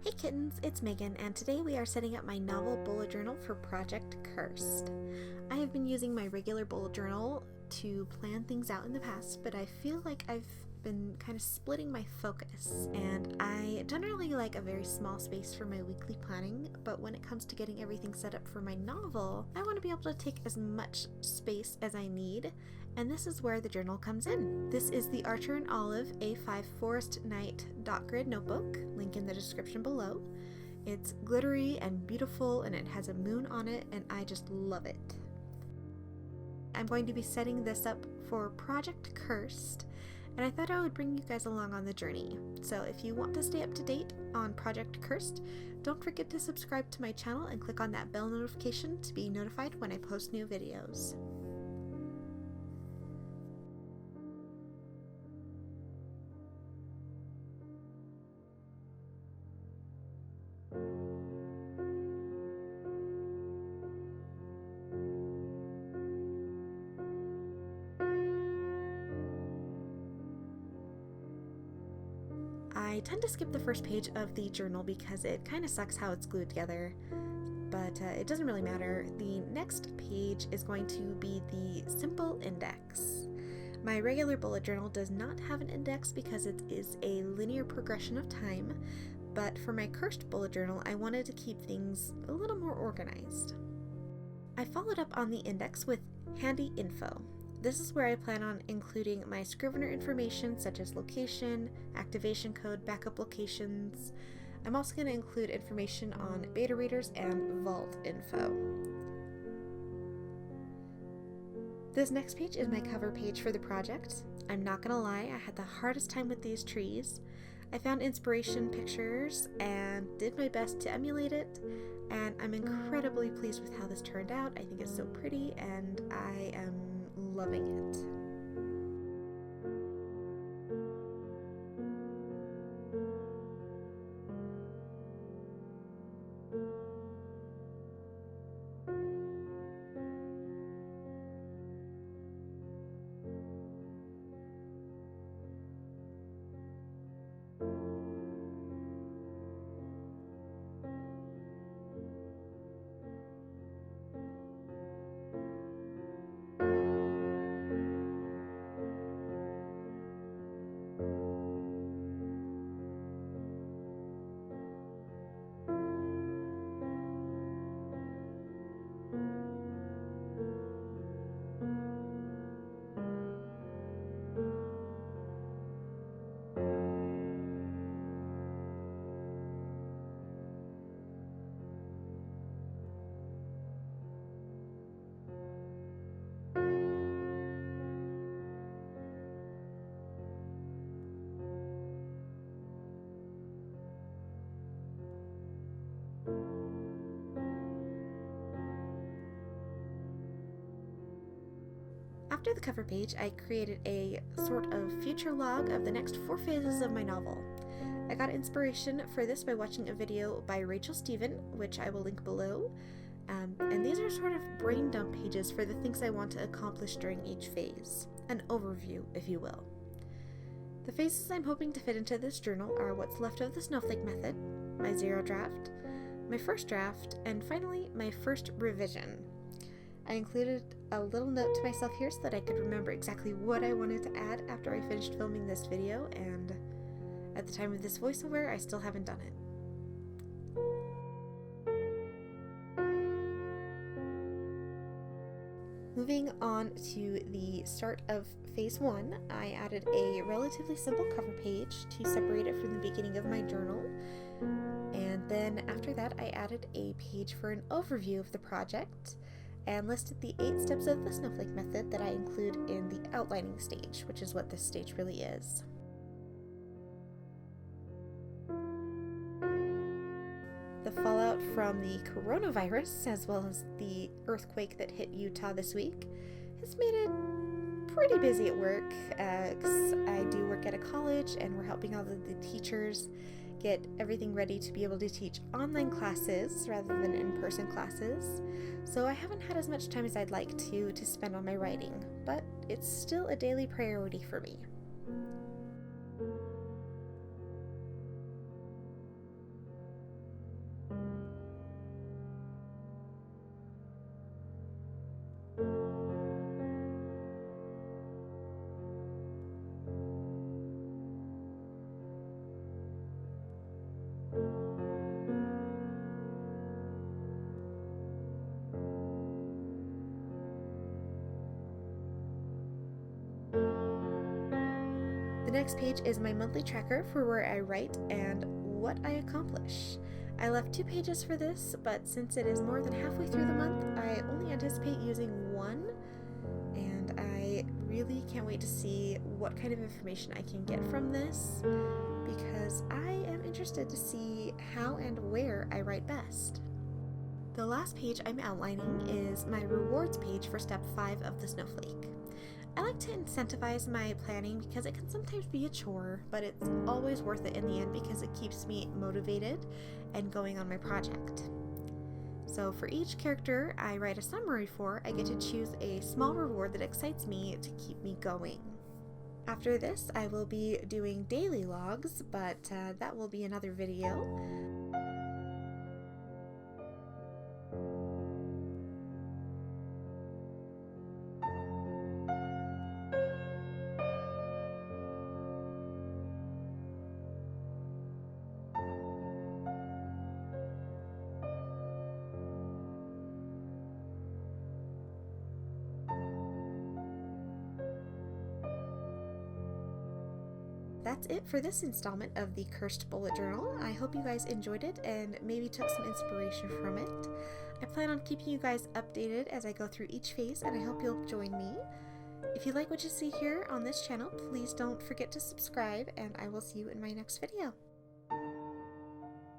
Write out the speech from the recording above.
Hey kittens, it's Megan, and today we are setting up my novel bullet journal for Project Cursed. I have been using my regular bullet journal to plan things out in the past, but I feel like I've been kind of splitting my focus, and I generally like a very small space for my weekly planning, but when it comes to getting everything set up for my novel, I want to be able to take as much space as I need, and this is where the journal comes in. This is the Archer and Olive A5 Forest Night dot grid notebook, link in the description below. It's glittery and beautiful, and it has a moon on it, and I just love it. I'm going to be setting this up for Project Cursed, and I thought I would bring you guys along on the journey. So if you want to stay up to date on Project Cursed, don't forget to subscribe to my channel and click on that bell notification to be notified when I post new videos. I tend to skip the first page of the journal because it kind of sucks how it's glued together, but it doesn't really matter. The next page is going to be the simple index. My regular bullet journal does not have an index because it is a linear progression of time, but for my cursed bullet journal, I wanted to keep things a little more organized. I followed up on the index with handy info. This is where I plan on including my Scrivener information such as location, activation code, backup locations. I'm also going to include information on beta readers and vault info. This next page is my cover page for the project. I'm not going to lie, I had the hardest time with these trees. I found inspiration pictures and did my best to emulate it, and I'm incredibly pleased with how this turned out. I think it's so pretty and I am loving it. After the cover page, I created a sort of future log of the next 4 phases of my novel. I got inspiration for this by watching a video by Rachel Stephen, which I will link below, and these are sort of brain dump pages for the things I want to accomplish during each phase, an overview, if you will. The phases I'm hoping to fit into this journal are what's left of the snowflake method, my zero draft, my first draft, and finally my first revision. I included a little note to myself here so that I could remember exactly what I wanted to add after I finished filming this video, and at the time of this voiceover, I still haven't done it. Moving on to the start of phase 1, I added a relatively simple cover page to separate it from the beginning of my journal, and then after that I added a page for an overview of the project and listed the 8 steps of the snowflake method that I include in the outlining stage, which is what this stage really is. The fallout from the coronavirus, as well as the earthquake that hit Utah this week, has made it pretty busy at work, because I do work at a college and we're helping all of the teachers get everything ready to be able to teach online classes rather than in-person classes. So I haven't had as much time as I'd like to spend on my writing, but it's still a daily priority for me. The next page is my monthly tracker for where I write and what I accomplish. I left 2 pages for this, but since it is more than halfway through the month, I only anticipate using 1, and I really can't wait to see what kind of information I can get from this, because I am interested to see how and where I write best. The last page I'm outlining is my rewards page for step 5 of the snowflake. I like to incentivize my planning because it can sometimes be a chore, but it's always worth it in the end because it keeps me motivated and going on my project. So for each character I write a summary for, I get to choose a small reward that excites me to keep me going. After this, I will be doing daily logs, but that will be another video. That's it for this installment of the Cursed Bullet Journal. I hope you guys enjoyed it and maybe took some inspiration from it. I plan on keeping you guys updated as I go through each phase, and I hope you'll join me. If you like what you see here on this channel, please don't forget to subscribe, and I will see you in my next video.